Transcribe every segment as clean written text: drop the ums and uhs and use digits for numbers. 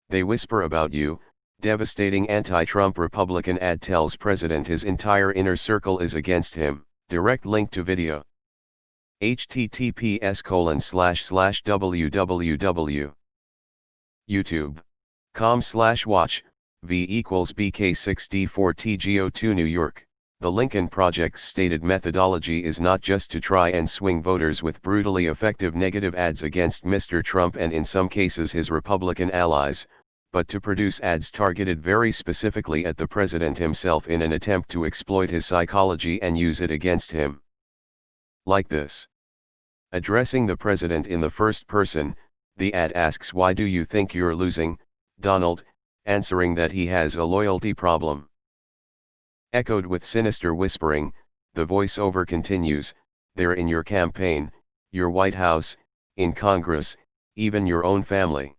They whisper about you. Devastating anti-Trump Republican ad tells president his entire inner circle is against him. Direct link to video. https://www. youtube.com/watch v=bk6d4tgo2 New York. The Lincoln Project's stated methodology is not just to try and swing voters with brutally effective negative ads against Mr. Trump and in some cases his Republican allies, but to produce ads targeted very specifically at the president himself in an attempt to exploit his psychology and use it against him. Like this. Addressing the president in the first person, the ad asks, "Why do you think you're losing, Donald?" answering that he has a loyalty problem. Echoed with sinister whispering, the voiceover continues, "They're in your campaign, your White House, in Congress, even your own family.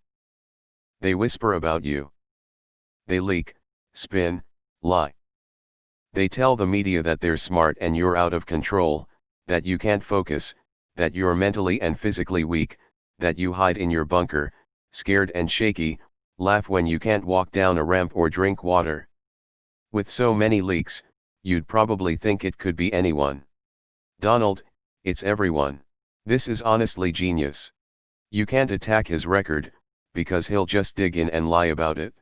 They whisper about you. They leak, spin, lie. They tell the media that they're smart and you're out of control, that you can't focus, that you're mentally and physically weak, that you hide in your bunker, scared and shaky, laugh when you can't walk down a ramp or drink water. With so many leaks, you'd probably think it could be anyone. Donald, it's everyone. This is honestly genius. You can't attack his record, because he'll just dig in and lie about it.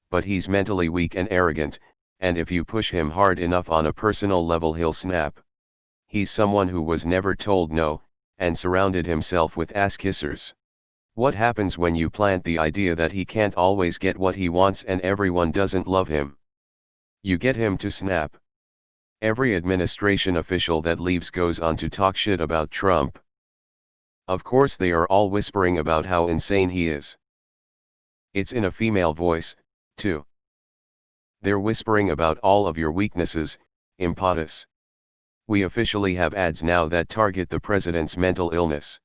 But he's mentally weak and arrogant, and if you push him hard enough on a personal level he'll snap. He's someone who was never told no, and surrounded himself with ass-kissers. What happens when you plant the idea that he can't always get what he wants and everyone doesn't love him? You get him to snap. Every administration official that leaves goes on to talk shit about Trump. Of course they are all whispering about how insane he is. It's in a female voice, too. They're whispering about all of your weaknesses, impotus. We officially have ads now that target the president's mental illness.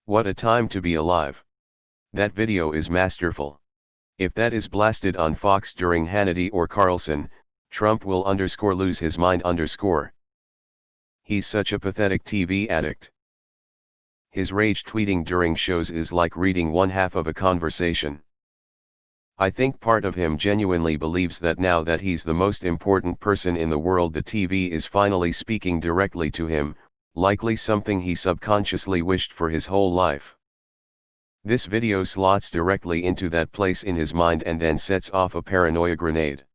What a time to be alive. That video is masterful. If that is blasted on Fox during Hannity or Carlson, Trump will lose his mind. He's such a pathetic TV addict. His rage tweeting during shows is like reading one half of a conversation. I think part of him genuinely believes that now that he's the most important person in the world, the TV is finally speaking directly to him, likely something he subconsciously wished for his whole life. This video slots directly into that place in his mind and then sets off a paranoia grenade.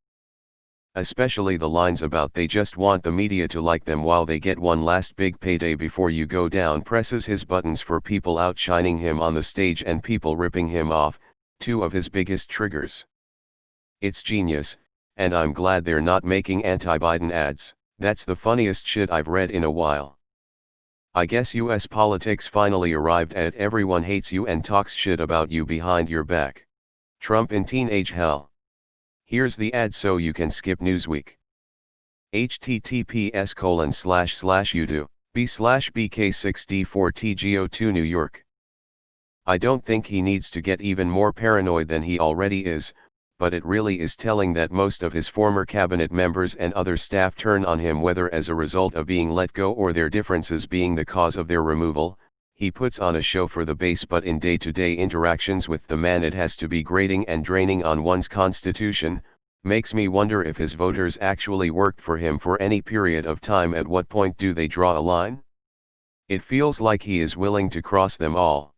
Especially the lines about "they just want the media to like them while they get one last big payday before you go down" presses his buttons for people outshining him on the stage and people ripping him off, two of his biggest triggers. It's genius, and I'm glad they're not making anti-Biden ads. That's the funniest shit I've read in a while. I guess US politics finally arrived at everyone hates you and talks shit about you behind your back. Trump in teenage hell. Here's the ad so you can skip Newsweek. https://youtube.b/bk6d4tgo2 New York. I don't think he needs to get even more paranoid than he already is, but it really is telling that most of his former cabinet members and other staff turn on him whether as a result of being let go or their differences being the cause of their removal. He puts on a show for the base, but in day-to-day interactions with the man it has to be grating and draining on one's constitution. Makes me wonder if his voters actually worked for him for any period of time. At what point do they draw a line? It feels like he is willing to cross them all.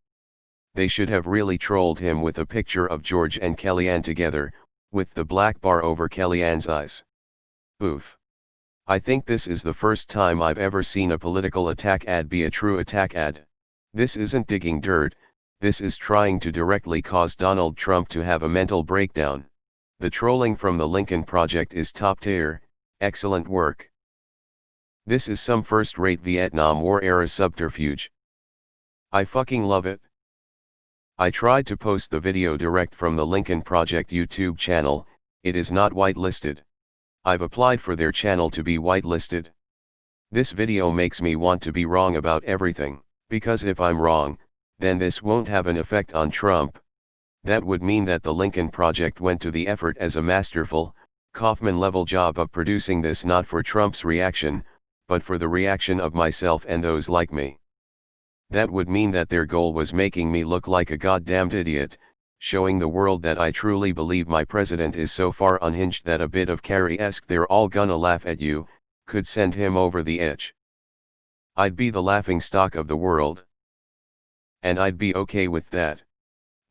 They should have really trolled him with a picture of George and Kellyanne together, with the black bar over Kellyanne's eyes. Oof. I think this is the first time I've ever seen a political attack ad be a true attack ad. This isn't digging dirt, this is trying to directly cause Donald Trump to have a mental breakdown. The trolling from the Lincoln Project is top tier, excellent work. This is some first-rate Vietnam War-era subterfuge. I fucking love it. I tried to post the video direct from the Lincoln Project YouTube channel, it is not whitelisted. I've applied for their channel to be whitelisted. This video makes me want to be wrong about everything, because if I'm wrong, then this won't have an effect on Trump. That would mean that the Lincoln Project went to the effort as a masterful, Kaufman-level job of producing this not for Trump's reaction, but for the reaction of myself and those like me. That would mean that their goal was making me look like a goddamned idiot, showing the world that I truly believe my president is so far unhinged that a bit of Carrie-esque "they're all gonna laugh at you" could send him over the edge. I'd be the laughing stock of the world. And I'd be okay with that.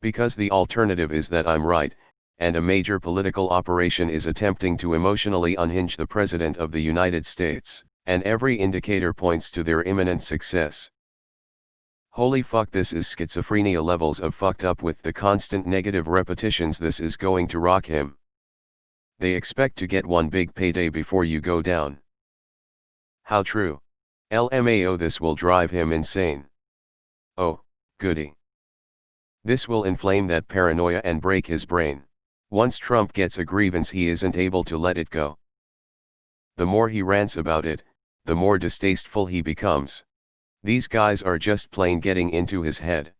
Because the alternative is that I'm right, and a major political operation is attempting to emotionally unhinge the President of the United States, and every indicator points to their imminent success. Holy fuck, this is schizophrenia levels of fucked up. With the constant negative repetitions, this is going to rock him. They expect to get one big payday before you go down. How true. LMAO, this will drive him insane. Oh, goody. This will inflame that paranoia and break his brain. Once Trump gets a grievance, he isn't able to let it go. The more he rants about it, the more distasteful he becomes. These guys are just plain getting into his head.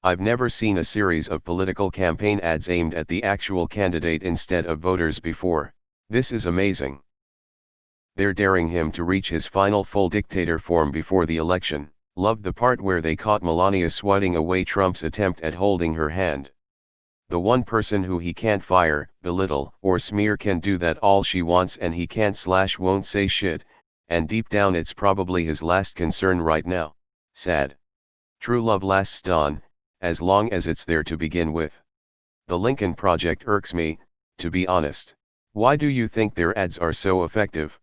I've never seen a series of political campaign ads aimed at the actual candidate instead of voters before. This is amazing. They're daring him to reach his final full dictator form before the election. Loved the part where they caught Melania swatting away Trump's attempt at holding her hand. The one person who he can't fire, belittle, or smear can do that all she wants, and he can't/won't say shit, and deep down it's probably his last concern right now. Sad. True love lasts on, as long as it's there to begin with. The Lincoln Project irks me, to be honest. Why do you think their ads are so effective?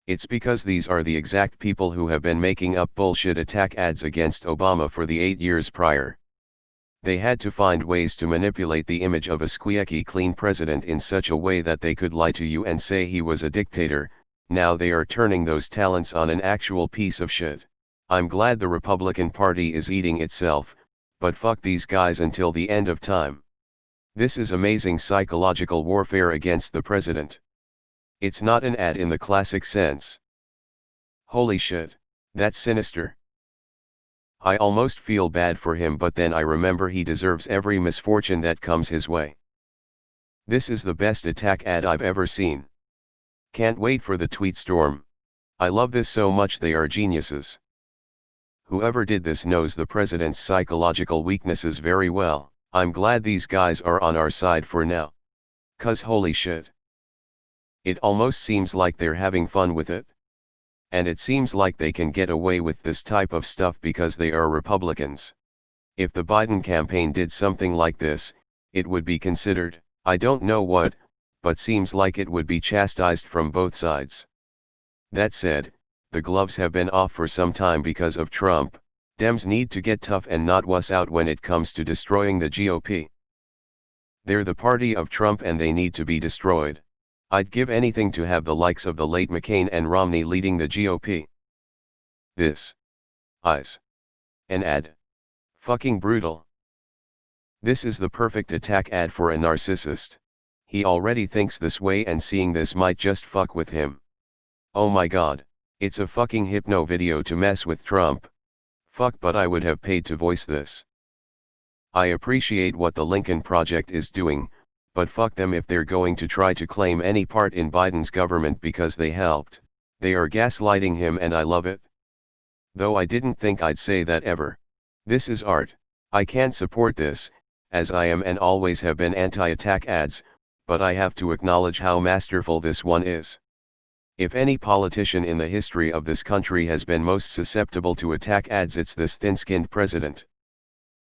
It's because these are the exact people who have been making up bullshit attack ads against Obama for the 8 years prior. They had to find ways to manipulate the image of a squeaky clean president in such a way that they could lie to you and say he was a dictator. Now they are turning those talents on an actual piece of shit. I'm glad the Republican Party is eating itself, but fuck these guys until the end of time. This is amazing psychological warfare against the president. It's not an ad in the classic sense. Holy shit, that's sinister. I almost feel bad for him, but then I remember he deserves every misfortune that comes his way. This is the best attack ad I've ever seen. Can't wait for the tweet storm. I love this so much, they are geniuses. Whoever did this knows the president's psychological weaknesses very well. I'm glad these guys are on our side for now. 'Cause holy shit. It almost seems like they're having fun with it. And it seems like they can get away with this type of stuff because they are Republicans. If the Biden campaign did something like this, it would be considered, I don't know what, but seems like it would be chastised from both sides. That said, the gloves have been off for some time because of Trump. Dems need to get tough and not wuss out when it comes to destroying the GOP. They're the party of Trump and they need to be destroyed. I'd give anything to have the likes of the late McCain and Romney leading the GOP. This is an ad. Fucking brutal. This is the perfect attack ad for a narcissist. He already thinks this way, and seeing this might just fuck with him. Oh my god, it's a fucking hypno video to mess with Trump. Fuck, but I would have paid to voice this. I appreciate what the Lincoln Project is doing, but fuck them if they're going to try to claim any part in Biden's government because they helped. They are gaslighting him and I love it. Though I didn't think I'd say that ever. This is art. I can't support this, as I am and always have been anti-attack ads, but I have to acknowledge how masterful this one is. If any politician in the history of this country has been most susceptible to attack ads, it's this thin-skinned president.